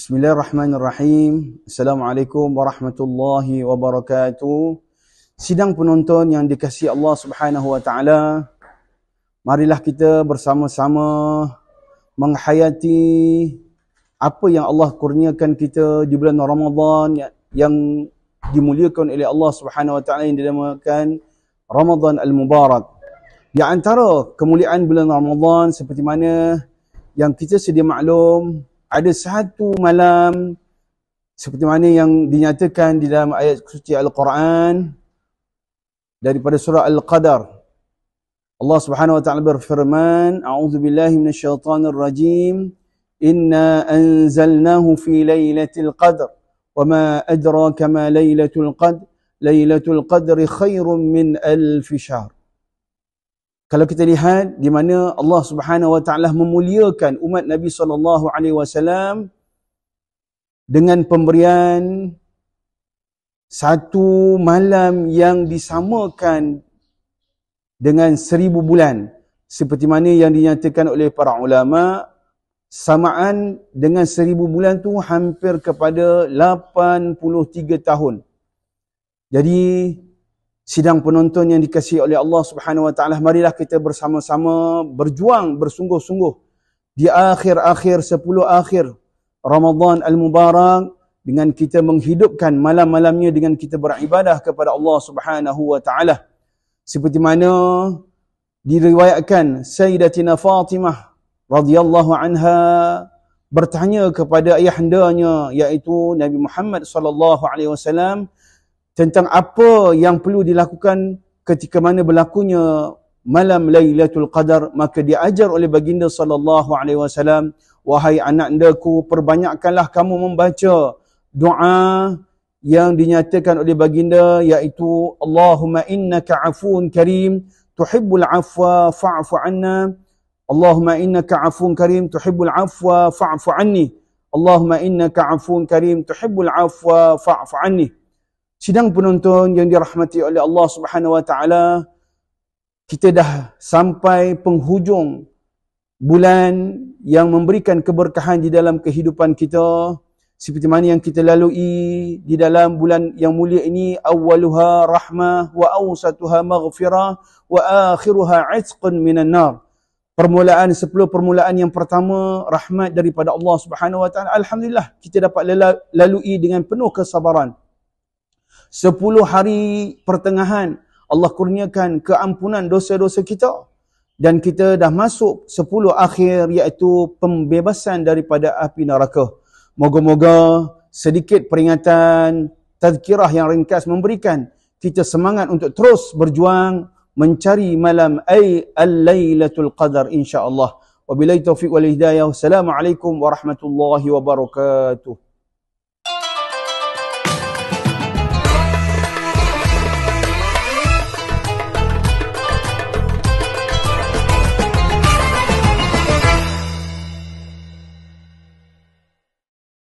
Bismillahirrahmanirrahim. Assalamualaikum warahmatullahi wabarakatuh. Sidang penonton yang dikasihi Allah Subhanahu wa taala, marilah kita bersama-sama menghayati apa yang Allah kurniakan kita di bulan Ramadan yang dimuliakan oleh Allah Subhanahu wa taala, yang dinamakan Ramadan Al-Mubarak. Di antara kemuliaan bulan Ramadan, seperti mana yang kita sedia maklum, ada satu malam seperti mana yang dinyatakan di dalam ayat suci Al-Quran daripada surah Al-Qadar. Allah Subhanahu wa taala berfirman, A'udzubillahi minasyaitonir rajim. Inna anzalnahu fi lailatul qadr wa ma adraka ma lailatul qadr. Lailatul qadri khairun min alf syahr. Kalau kita lihat di mana Allah Subhanahu wa taala memuliakan umat Nabi SAW dengan pemberian satu malam yang disamakan dengan 1000 bulan, seperti mana yang dinyatakan oleh para ulama, samaan dengan 1000 bulan tu hampir kepada 83 tahun. Jadi sidang penonton yang dikasihi oleh Allah Subhanahu wa taala, marilah kita bersama-sama berjuang bersungguh-sungguh di akhir-akhir 10 akhir Ramadan Al-Mubarak, dengan kita menghidupkan malam-malamnya dengan kita beribadah kepada Allah Subhanahu wa taala. Seperti mana diriwayatkan, Sayyidatina Fatimah radhiyallahu anha bertanya kepada ayahandanya, iaitu Nabi Muhammad sallallahu alaihi wasallam, tentang apa yang perlu dilakukan ketika mana berlakunya malam Lailatul Qadar. Maka diajar oleh baginda sallallahu alaihi wasallam, wahai anak-andaku, perbanyakkanlah kamu membaca doa yang dinyatakan oleh baginda, iaitu Allahumma innaka afun karim tuhibbul afwa fa'fu anna. Allahumma innaka afun karim tuhibbul afwa fa'fu anni. Allahumma innaka afun karim tuhibbul afwa fa'fu anni. Sidang penonton yang dirahmati oleh Allah Subhanahu wa taala, kita dah sampai penghujung bulan yang memberikan keberkahan di dalam kehidupan kita. Seperti mana yang kita lalui di dalam bulan yang mulia ini, awwaluha rahmah wa awsatuha maghfirah wa akhiruha 'itqun minan nar. Permulaan, 10 permulaan yang pertama rahmat daripada Allah Subhanahu wa taala. Alhamdulillah, kita dapat lalui dengan penuh kesabaran. 10 hari pertengahan Allah kurniakan keampunan dosa-dosa kita, dan kita dah masuk 10 akhir, iaitu pembebasan daripada api neraka. Moga-moga sedikit peringatan, tazkirah yang ringkas memberikan kita semangat untuk terus berjuang mencari malam al-Lailatul Qadar, insya-Allah. Wabillahi taufiq wal hidayah. Wassalamualaikum warahmatullahi wabarakatuh.